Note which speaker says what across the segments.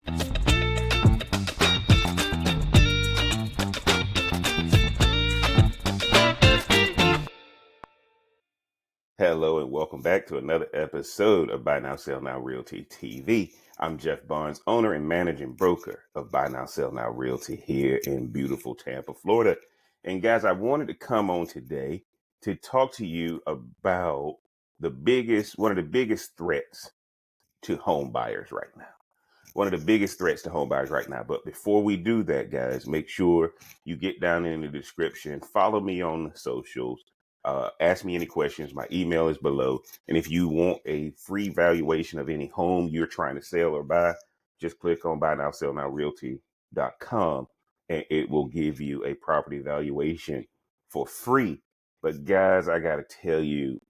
Speaker 1: Hello and welcome back to another episode of Buy Now Sell Now Realty TV. I'm Jeff Barnes, owner and managing broker of Buy Now Sell Now Realty here in beautiful Tampa, Florida. And guys, I wanted to come on today to talk to you about one of the biggest threats to home buyers right now. One of the biggest threats to home buyers right now. But before we do that, guys, make sure you get down in the description, follow me on the socials. Ask me any questions. My email is below. And if you want a free valuation of any home you're trying to sell or buy, just click on buynowsellnowrealty.com and it will give you a property valuation for free. But guys, I got to tell you,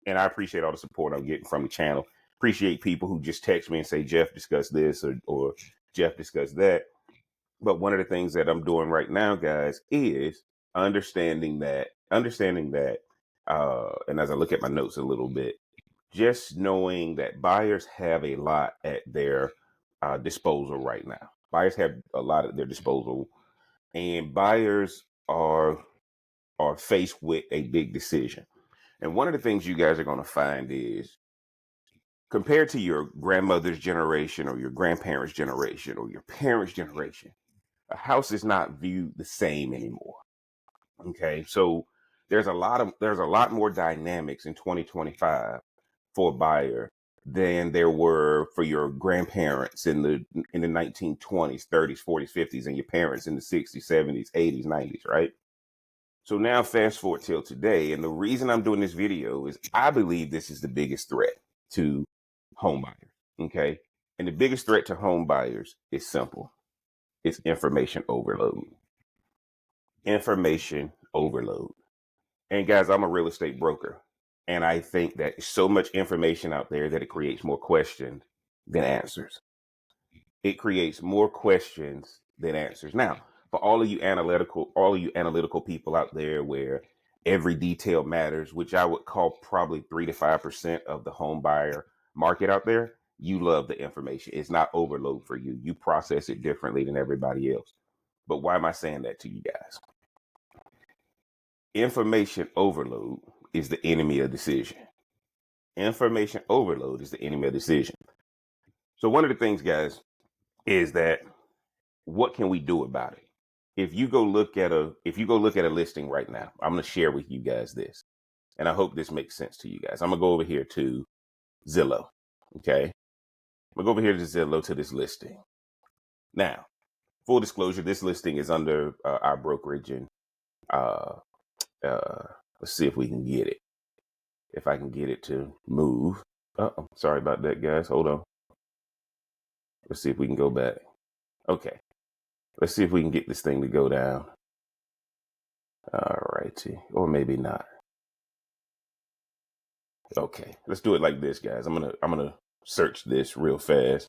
Speaker 1: and I appreciate all the support I'm getting from the channel. Appreciate people who just text me and say, Jeff, discuss this or Jeff, discuss that. But one of the things that I'm doing right now, guys, is understanding that, and as I look at my notes a little bit, just knowing that buyers have a lot at their disposal right now. Buyers have a lot at their disposal, and buyers are faced with a big decision. And one of the things you guys are going to find is, compared to your grandmother's generation or your grandparents' generation or your parents' generation, a house is not viewed the same anymore. Okay, so there's a lot more dynamics in 2025 for a buyer than there were for your grandparents in the 1920s, 30s, 40s, 50s, and your parents in the 60s, 70s, 80s, 90s, right? So now fast forward till today, and the reason I'm doing this video is I believe this is the biggest threat to home buyers. Okay, and the biggest threat to home buyers is simple. It's information overload. Information overload. And guys, I'm a real estate broker. And I think that so much information out there that it creates more questions than answers. It creates more questions than answers. Now, for all of you analytical people out there where every detail matters, which I would call probably 3 to 5% of the home buyer market out there, you love the information. It's not overload for you. You process it differently than everybody else. But why am I saying that to you guys? Information overload is the enemy of decision. Information overload is the enemy of decision. So one of the things, guys, is that what can we do about it? If you go look at a listing right now, I'm going to share with you guys this, and I hope this makes sense to you guys. I'm going to go over here to Zillow. Okay. I'm going to go over here to Zillow to this listing. Now, full disclosure, this listing is under our brokerage, and let's see if we can get it. If I can get it to move. Sorry about that, guys. Hold on. Let's see if we can go back. Okay. Let's see if we can get this thing to go down. All righty. Or maybe not. Okay. Let's do it like this, guys. I'm gonna search this real fast.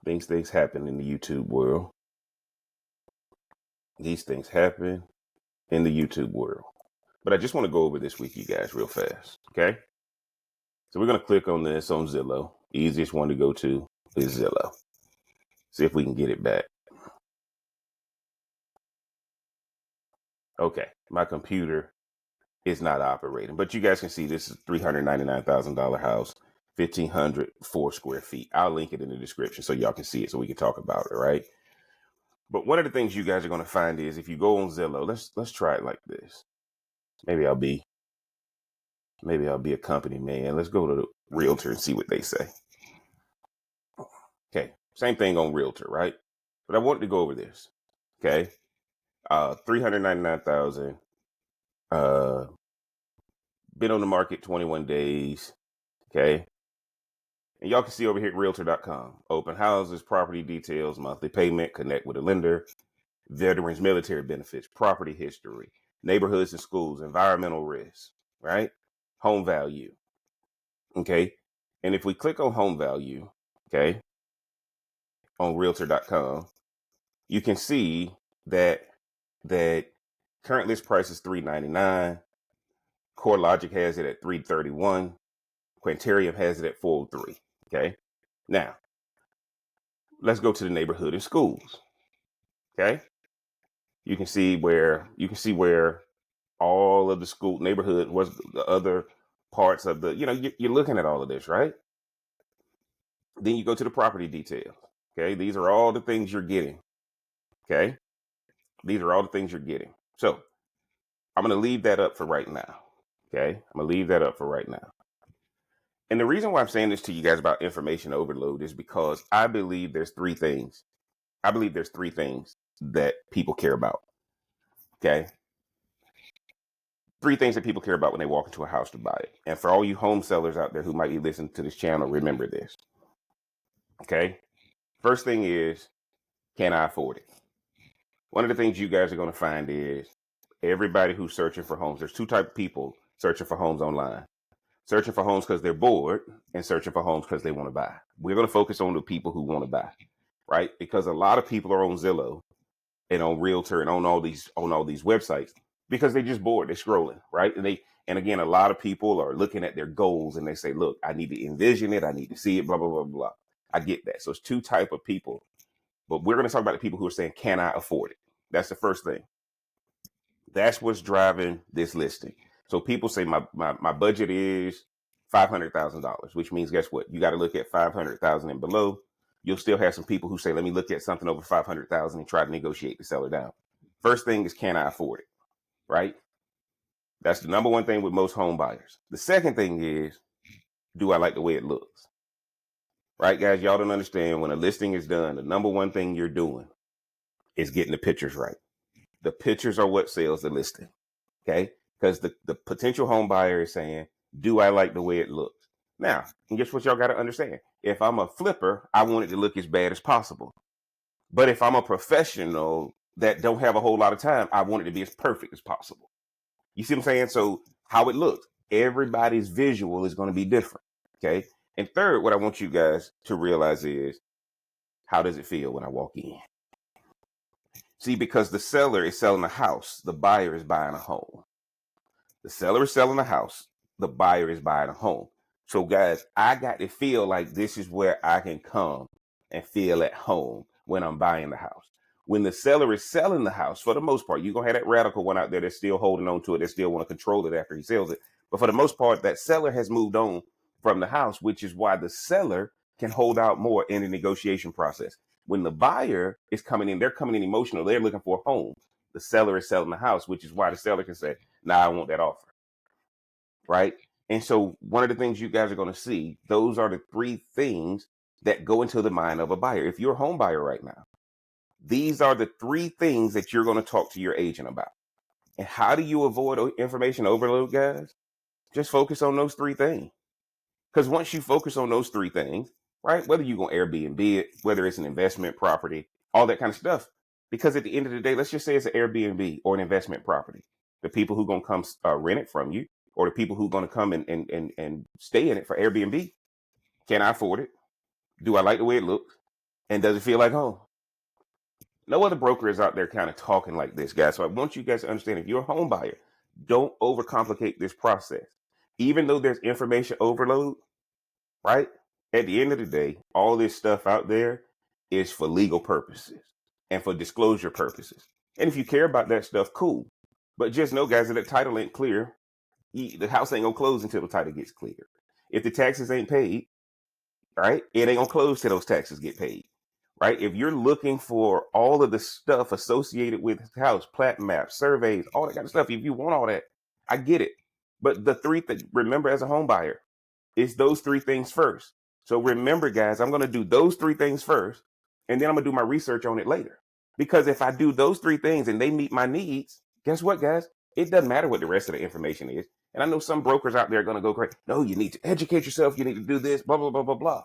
Speaker 1: Things happen in the YouTube world. These things happen in the YouTube world. But I just want to go over this with you guys real fast. Okay. So we're going to click on this on Zillow. Easiest one to go to is Zillow. See if we can get it back. Okay. My computer is not operating, but you guys can see this is $399,000 house, 1,504 square feet. I'll link it in the description so y'all can see it so we can talk about it, right? But one of the things you guys are going to find is if you go on Zillow, let's try it like this. Maybe I'll be a company man. Let's go to the realtor and see what they say. Okay. Same thing on realtor, right? But I wanted to go over this. Okay. 399,000, been on the market 21 days. Okay. And y'all can see over here at realtor.com, open houses, property details, monthly payment, connect with a lender, veterans, military benefits, property history, neighborhoods and schools, environmental risks, right? Home value. Okay. And if we click on home value, okay, on realtor.com, you can see that current list price is $399. CoreLogic has it at $331. Quintarium has it at 403. Okay. Now, let's go to the neighborhood and schools. Okay. You can see where all of the school neighborhood was the other parts of the, you're looking at all of this, right? Then you go to the property details. Okay. These are all the things you're getting. Okay. These are all the things you're getting. So I'm going to leave that up for right now. Okay. I'm going to leave that up for right now. And the reason why I'm saying this to you guys about information overload is because I believe there's three things. I believe there's three things that people care about. Okay. Three things that people care about when they walk into a house to buy it. And for all you home sellers out there who might be listening to this channel, remember this. Okay. First thing is, can I afford it? One of the things you guys are going to find is everybody who's searching for homes. There's two types of people searching for homes online. Searching for homes because they're bored and searching for homes because they want to buy. We're going to focus on the people who want to buy, right? Because a lot of people are on Zillow and on Realtor and on all these websites because they're just bored. They're scrolling, right? And again, a lot of people are looking at their goals and they say, look, I need to envision it. I need to see it, blah, blah, blah, blah. I get that. So it's two type of people, but we're going to talk about the people who are saying, can I afford it? That's the first thing. That's what's driving this listing. So people say my budget is $500,000, which means guess what? You got to look at 500,000 and below. You'll still have some people who say, let me look at something over 500,000 and try to negotiate the seller down. First thing is, can I afford it? Right? That's the number one thing with most home buyers. The second thing is, do I like the way it looks? Right, guys? Y'all don't understand, when a listing is done, the number one thing you're doing is getting the pictures right. The pictures are what sells the listing. Okay. Because the potential home buyer is saying, do I like the way it looks? Now, and guess what y'all got to understand? If I'm a flipper, I want it to look as bad as possible. But if I'm a professional that don't have a whole lot of time, I want it to be as perfect as possible. You see what I'm saying? So how it looks, everybody's visual is going to be different. Okay. And third, what I want you guys to realize is, how does it feel when I walk in? See, because the seller is selling a house, the buyer is buying a home. The seller is selling a house. The buyer is buying a home. So guys, I got to feel like this is where I can come and feel at home when I'm buying the house. When the seller is selling the house, for the most part, you're going to have that radical one out there that's still holding on to it. They still want to control it after he sells it. But for the most part, that seller has moved on from the house, which is why the seller can hold out more in the negotiation process. When the buyer is coming in, they're coming in emotional. They're looking for a home. The seller is selling the house, which is why the seller can say, nah, I want that offer. Right. And so one of the things you guys are going to see, those are the three things that go into the mind of a buyer. If you're a home buyer right now, these are the three things that you're going to talk to your agent about. And how do you avoid information overload, guys? Just focus on those three things. Because once you focus on those three things, right, whether you're going to Airbnb it, whether it's an investment property, all that kind of stuff. Because at the end of the day, let's just say it's an Airbnb or an investment property. The people who are going to come rent it from you, or the people who are going to come and stay in it for Airbnb, can I afford it? Do I like the way it looks? And does it feel like home? No other broker is out there kind of talking like this, guys. So I want you guys to understand, if you're a home buyer, don't overcomplicate this process. Even though there's information overload, right? At the end of the day, all this stuff out there is for legal purposes and for disclosure purposes. And if you care about that stuff, cool. But just know, guys, that the title ain't clear. The house ain't gonna close until the title gets clear. If the taxes ain't paid, right, it ain't gonna close till those taxes get paid. Right? If you're looking for all of the stuff associated with the house, plat maps, surveys, all that kind of stuff, if you want all that, I get it. But the three things, remember, as a home buyer, it's those three things first. So remember, guys, I'm going to do those three things first, and then I'm going to do my research on it later. Because if I do those three things and they meet my needs, guess what, guys? It doesn't matter what the rest of the information is. And I know some brokers out there are going to go crazy. No, you need to educate yourself. You need to do this, blah, blah, blah, blah, blah.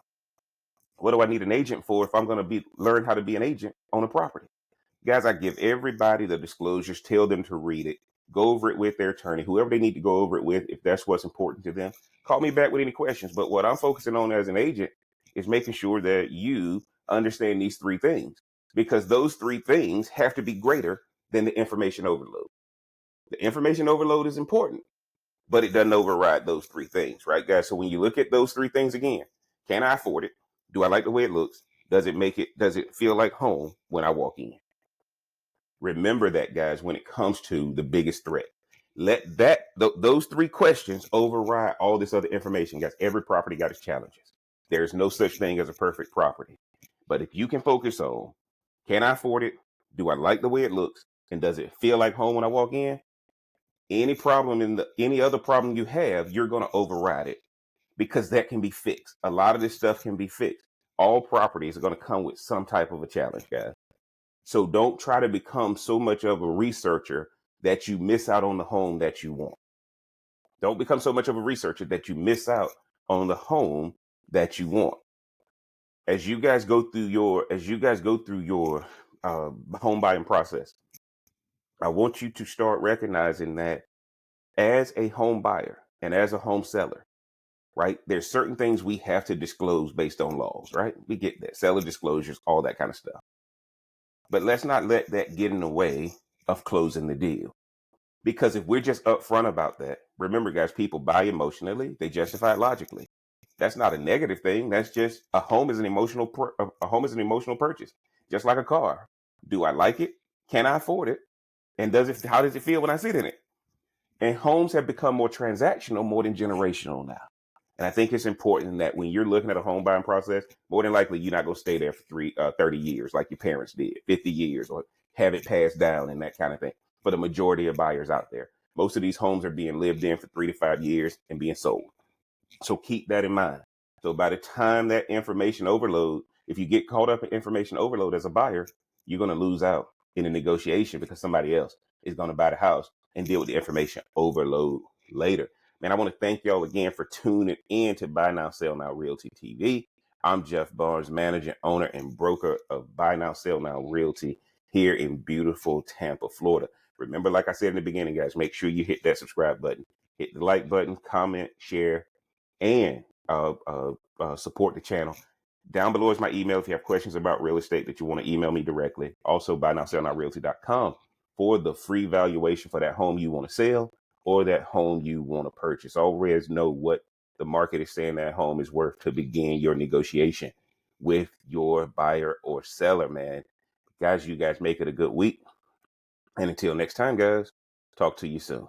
Speaker 1: What do I need an agent for if I'm going to learn how to be an agent on a property? Guys, I give everybody the disclosures, tell them to read it, go over it with their attorney, whoever they need to go over it with, if that's what's important to them. Call me back with any questions. But what I'm focusing on as an agent is making sure that you understand these three things, because those three things have to be greater than the information overload. The information overload is important, but it doesn't override those three things, right, guys? So when you look at those three things again, can I afford it? Do I like the way it looks? Does it feel like home when I walk in? Remember that, guys, when it comes to the biggest threat. Let those three questions override all this other information, guys. Every property got its challenges. There's no such thing as a perfect property. But if you can focus on, can I afford it? Do I like the way it looks? And does it feel like home when I walk in? Any other problem you have, you're going to override it because that can be fixed. A lot of this stuff can be fixed. All properties are going to come with some type of a challenge, guys. So don't try to become so much of a researcher that you miss out on the home that you want. Don't become so much of a researcher that you miss out on the home that you want. As you guys go through your home buying process, I want you to start recognizing that as a home buyer and as a home seller, right? There's certain things we have to disclose based on laws, right? We get that, seller disclosures, all that kind of stuff. But let's not let that get in the way of closing the deal. Because if we're just upfront about that, remember, guys, people buy emotionally, they justify it logically. That's not a negative thing. That's just a home is an a home is an emotional purchase, just like a car. Do I like it? Can I afford it? And how does it feel when I sit in it? And homes have become more transactional, more than generational now. And I think it's important that when you're looking at a home buying process, more than likely you're not going to stay there for 30 years like your parents did, 50 years, or have it passed down and that kind of thing. For the majority of buyers out there, most of these homes are being lived in for 3 to 5 years and being sold. So keep that in mind. So by the time that information overload, if you get caught up in information overload as a buyer, you're going to lose out in a negotiation because somebody else is going to buy the house and deal with the information overload later. Man, I want to thank y'all again for tuning in to Buy Now, Sell Now Realty TV. I'm Jeff Barnes, manager, owner, and broker of Buy Now, Sell Now Realty here in beautiful Tampa, Florida. Remember, like I said in the beginning, guys, make sure you hit that subscribe button, hit the like button, comment, share, and support the channel. Down below is my email if you have questions about real estate that you want to email me directly. Also, buynowsellnowrealty.com for the free valuation for that home you want to sell or that home you want to purchase. Always know what the market is saying that home is worth to begin your negotiation with your buyer or seller, man. Guys, you guys make it a good week. And until next time, guys, talk to you soon.